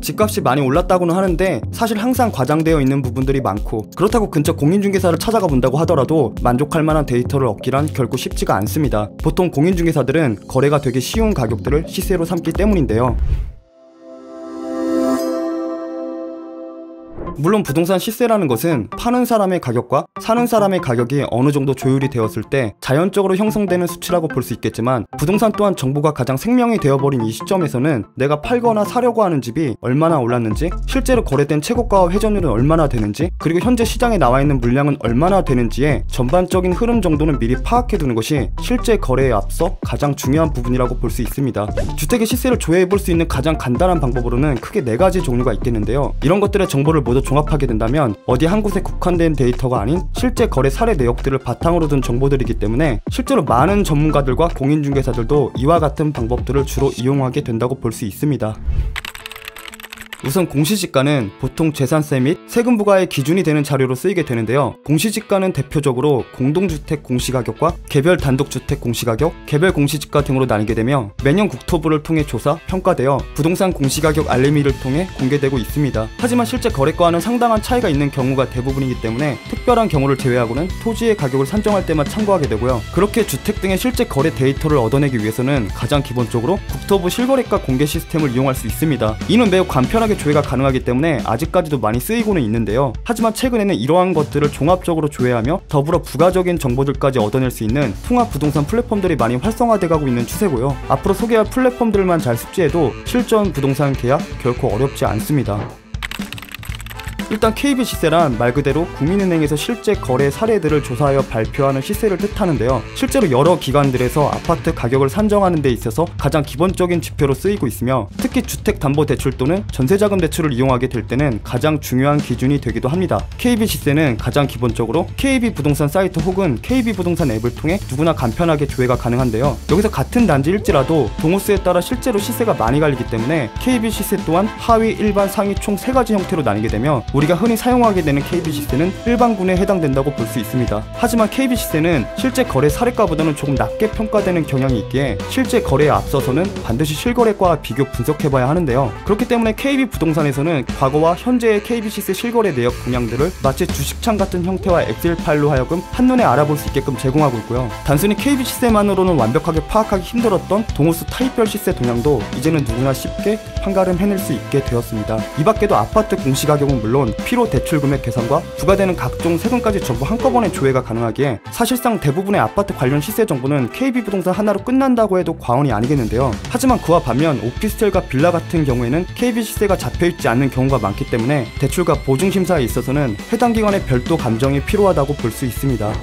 집값이 많이 올랐다고는 하는데 사실 항상 과장되어 있는 부분들이 많고, 그렇다고 근처 공인중개사를 찾아가 본다고 하더라도 만족할 만한 데이터를 얻기란 결코 쉽지가 않습니다. 보통 공인중개사들은 거래가 되기 쉬운 가격들을 시세로 삼기 때문인데요. 물론 부동산 시세라는 것은 파는 사람의 가격과 사는 사람의 가격이 어느 정도 조율이 되었을 때 자연적으로 형성되는 수치라고 볼 수 있겠지만, 부동산 또한 정보가 가장 생명이 되어버린 이 시점에서는 내가 팔거나 사려고 하는 집이 얼마나 올랐는지, 실제로 거래된 최고가와 회전율은 얼마나 되는지, 그리고 현재 시장에 나와 있는 물량은 얼마나 되는지의 전반적인 흐름 정도는 미리 파악해 두는 것이 실제 거래에 앞서 가장 중요한 부분이라고 볼 수 있습니다. 주택의 시세를 조회해 볼 수 있는 가장 간단한 방법으로는 크게 4가지 종류가 있겠는데요. 이런 것들의 정보를 모두 종합하게 된다면 어디 한 곳에 국한된 데이터가 아닌 실제 거래 사례 내역들을 바탕으로 둔 정보들이기 때문에 실제로 많은 전문가들과 공인중개사들도 이와 같은 방법들을 주로 이용하게 된다고 볼 수 있습니다. 우선 공시지가는 보통 재산세 및 세금 부과의 기준이 되는 자료로 쓰이게 되는데요. 공시지가는 대표적으로 공동주택 공시가격과 개별 단독주택 공시가격, 개별 공시지가 등으로 나뉘게 되며 매년 국토부를 통해 조사, 평가되어 부동산 공시가격 알림이를 통해 공개되고 있습니다. 하지만 실제 거래가와는 상당한 차이가 있는 경우가 대부분이기 때문에 특별한 경우를 제외하고는 토지의 가격을 산정할 때만 참고하게 되고요. 그렇게 주택 등의 실제 거래 데이터를 얻어내기 위해서는 가장 기본적으로 국토부 실거래가 공개 시스템을 이용할 수 있습니다. 이는 매우 간편하게 조회가 가능하기 때문에 아직까지도 많이 쓰이고는 있는데요. 하지만 최근에는 이러한 것들을 종합적으로 조회하며 더불어 부가적인 정보들까지 얻어낼 수 있는 통합 부동산 플랫폼들이 많이 활성화돼가고 있는 추세고요. 앞으로 소개할 플랫폼들만 잘 숙지해도 실전 부동산 계약 결코 어렵지 않습니다. 일단 KB 시세란 말 그대로 국민은행에서 실제 거래 사례들을 조사하여 발표하는 시세를 뜻하는데요. 실제로 여러 기관들에서 아파트 가격을 산정하는 데 있어서 가장 기본적인 지표로 쓰이고 있으며, 특히 주택담보대출 또는 전세자금 대출을 이용하게 될 때는 가장 중요한 기준이 되기도 합니다. KB 시세는 가장 기본적으로 KB 부동산 사이트 혹은 KB 부동산 앱을 통해 누구나 간편하게 조회가 가능한데요. 여기서 같은 단지일지라도 동호수에 따라 실제로 시세가 많이 갈리기 때문에 KB 시세 또한 하위, 일반, 상위 총 3가지 형태로 나뉘게 되며, 우리가 흔히 사용하게 되는 KB 시세는 일반군에 해당된다고 볼 수 있습니다. 하지만 KB 시세는 실제 거래 사례가보다는 조금 낮게 평가되는 경향이 있기에 실제 거래에 앞서서는 반드시 실거래가와 비교 분석해봐야 하는데요. 그렇기 때문에 KB 부동산에서는 과거와 현재의 KB 시세 실거래 내역 동향들을 마치 주식창 같은 형태와 엑셀 파일로 하여금 한눈에 알아볼 수 있게끔 제공하고 있고요. 단순히 KB 시세만으로는 완벽하게 파악하기 힘들었던 동호수 타입별 시세 동향도 이제는 누구나 쉽게 판가름 해낼 수 있게 되었습니다. 이 밖에도 아파트 공시가격은 물론 필요 대출 금액 계산과 부과되는 각종 세금까지 전부 한꺼번에 조회가 가능하기에 사실상 대부분의 아파트 관련 시세 정보는 KB 부동산 하나로 끝난다고 해도 과언이 아니겠는데요. 하지만 그와 반면 오피스텔과 빌라 같은 경우에는 KB 시세가 잡혀있지 않는 경우가 많기 때문에 대출과 보증 심사에 있어서는 해당 기관의 별도 감정이 필요하다고 볼 수 있습니다.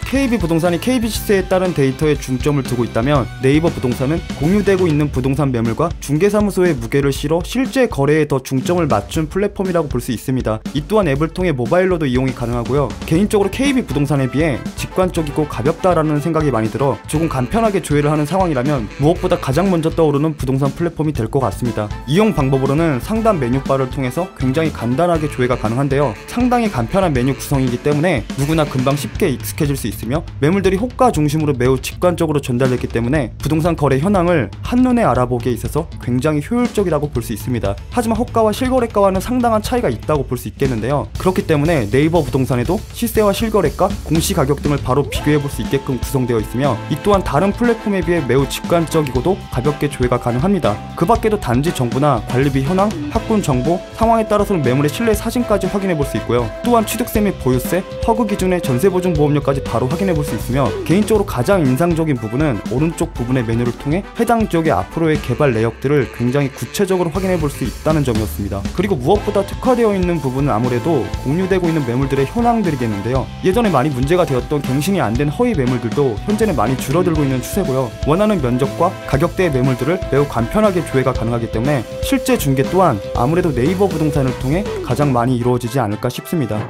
KB 부동산이 KB 시세에 따른 데이터에 중점을 두고 있다면, 네이버 부동산은 공유되고 있는 부동산 매물과 중개사무소의 무게를 실어 실제 거래에 더 중점을 맞춘 플랫폼이라고 볼 수 있습니다. 이 또한 앱을 통해 모바일로도 이용이 가능하고요. 개인적으로 KB 부동산에 비해 직관적이고 가볍다라는 생각이 많이 들어 조금 간편하게 조회를 하는 상황이라면 무엇보다 가장 먼저 떠오르는 부동산 플랫폼이 될 것 같습니다. 이용 방법으로는 상단 메뉴바를 통해서 굉장히 간단하게 조회가 가능한데요. 상당히 간편한 메뉴 구성이기 때문에 누구나 금방 쉽게 익숙해질 수 있습니다. 매물들이 호가 중심으로 매우 직관적으로 전달됐기 때문에 부동산 거래 현황을 한눈에 알아보기에 있어서 굉장히 효율적이라고 볼 수 있습니다. 하지만 호가와 실거래가와는 상당한 차이가 있다고 볼 수 있겠는데요. 그렇기 때문에 네이버 부동산에도 시세와 실거래가, 공시가격 등을 바로 비교해 볼 수 있게끔 구성되어 있으며, 이 또한 다른 플랫폼에 비해 매우 직관적이고도 가볍게 조회가 가능합니다. 그 밖에도 단지 정보나 관리비 현황, 학군 정보, 상황에 따라서는 매물의 실내 사진까지 확인해 볼 수 있고요. 또한 취득세 및 보유세, 허그 기준의 전세보증보험료까지 바로 확인해 볼 수 있으며, 개인적으로 가장 인상적인 부분은 오른쪽 부분의 메뉴를 통해 해당 지역의 앞으로의 개발 내역들을 굉장히 구체적으로 확인해 볼 수 있다는 점이었습니다. 그리고 무엇보다 특화되어 있는 부분은 아무래도 공유되고 있는 매물들의 현황들이겠는데요. 예전에 많이 문제가 되었던 갱신이 안 된 허위 매물들도 현재는 많이 줄어들고 있는 추세고요. 원하는 면적과 가격대의 매물들을 매우 간편하게 조회가 가능하기 때문에 실제 중개 또한 아무래도 네이버 부동산을 통해 가장 많이 이루어지지 않을까 싶습니다.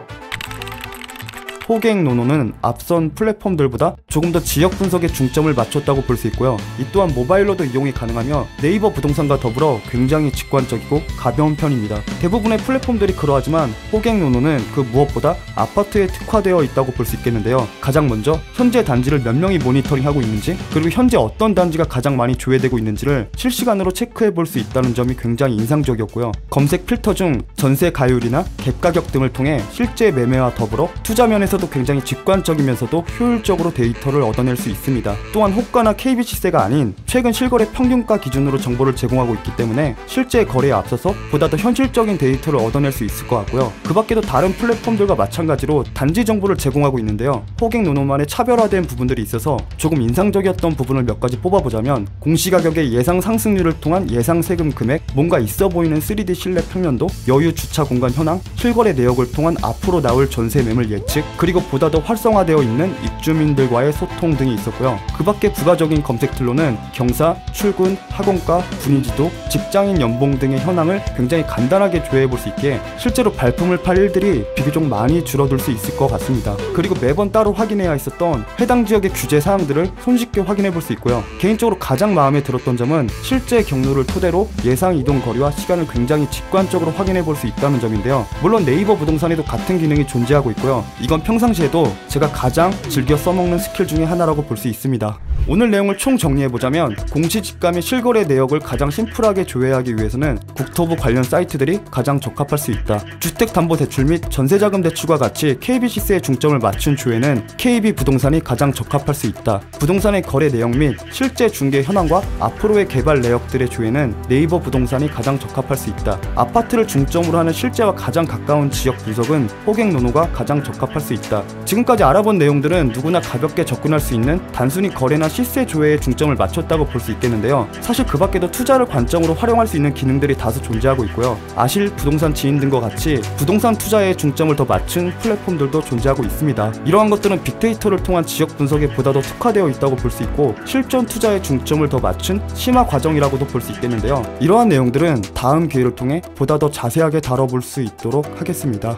호갱노노는 앞선 플랫폼들보다 조금 더 지역 분석에 중점을 맞췄다고 볼 수 있고요. 이 또한 모바일로도 이용이 가능하며 네이버 부동산과 더불어 굉장히 직관적이고 가벼운 편입니다. 대부분의 플랫폼들이 그러하지만 호갱노노는 그 무엇보다 아파트에 특화되어 있다고 볼 수 있겠는데요. 가장 먼저 현재 단지를 몇 명이 모니터링하고 있는지, 그리고 현재 어떤 단지가 가장 많이 조회되고 있는지를 실시간으로 체크해 볼 수 있다는 점이 굉장히 인상적이었고요. 검색 필터 중 전세 가율이나 갭 가격 등을 통해 실제 매매와 더불어 투자 면에서도 굉장히 직관적이면서도 효율적으로 데이터를 얻어낼 수 있습니다. 또한 호가나 KB 시세가 아닌 최근 실거래 평균가 기준으로 정보를 제공하고 있기 때문에 실제 거래에 앞서서 보다 더 현실적인 데이터를 얻어낼 수 있을 것 같고요. 그 밖에도 다른 플랫폼들과 마찬가지로 단지 정보를 제공하고 있는데요. 호갱노노만의 차별화된 부분들이 있어서 조금 인상적이었던 부분을 몇 가지 뽑아보자면, 공시가격의 예상 상승률을 통한 예상 세금 금액, 뭔가 있어 보이는 3D 실내 평면도, 여유 주차 공간 현황, 실거래 내역을 통한 앞으로 나올 전세 매물 예측, 그리고 보다 더 활성화되어 있는 입주민들과의 소통 등이 있었고요. 그 밖에 부가적인 검색틀로는 경사, 출근, 학원가, 분위지도, 직장인 연봉 등의 현황을 굉장히 간단하게 조회해 볼 수 있기에 실제로 발품을 팔 일들이 비교적 많이 줄어들 수 있을 것 같습니다. 그리고 매번 따로 확인해야 했었던 해당 지역의 규제 사항들을 손쉽게 확인해 볼 수 있고요. 개인적으로 가장 마음에 들었던 점은 실제 경로를 토대로 예상 이동 거리와 시간을 굉장히 직관적으로 확인해 볼 수 있다는 점인데요. 물론 네이버 부동산에도 같은 기능이 존재하고 있고요. 이건 평상시에도 제가 가장 즐겨 써먹는 스킬 중에 하나라고 볼 수 있습니다. 오늘 내용을 총 정리해보자면, 공시지가 및 실거래 내역을 가장 심플하게 조회하기 위해서는 국토부 관련 사이트들이 가장 적합할 수 있다. 주택담보대출 및 전세자금 대출과 같이 KB시세에 중점을 맞춘 조회는 KB부동산이 가장 적합할 수 있다. 부동산의 거래 내역 및 실제 중개 현황과 앞으로의 개발 내역들의 조회는 네이버 부동산이 가장 적합할 수 있다. 아파트를 중점으로 하는 실제와 가장 가까운 지역 분석은 호갱노노가 가장 적합할 수 있다. 지금까지 알아본 내용들은 누구나 가볍게 접근할 수 있는 단순히 거래나 시세 조회에 중점을 맞췄다고 볼 수 있겠는데요. 사실 그 밖에도 투자를 관점으로 활용할 수 있는 기능들이 다수 존재하고 있고요. 아실, 부동산 지인 등과 같이 부동산 투자에 중점을 더 맞춘 플랫폼들도 존재하고 있습니다. 이러한 것들은 빅데이터를 통한 지역 분석에 보다 더 특화되어 있다고 볼 수 있고, 실전 투자에 중점을 더 맞춘 심화 과정이라고도 볼 수 있겠는데요. 이러한 내용들은 다음 기회를 통해 보다 더 자세하게 다뤄볼 수 있도록 하겠습니다.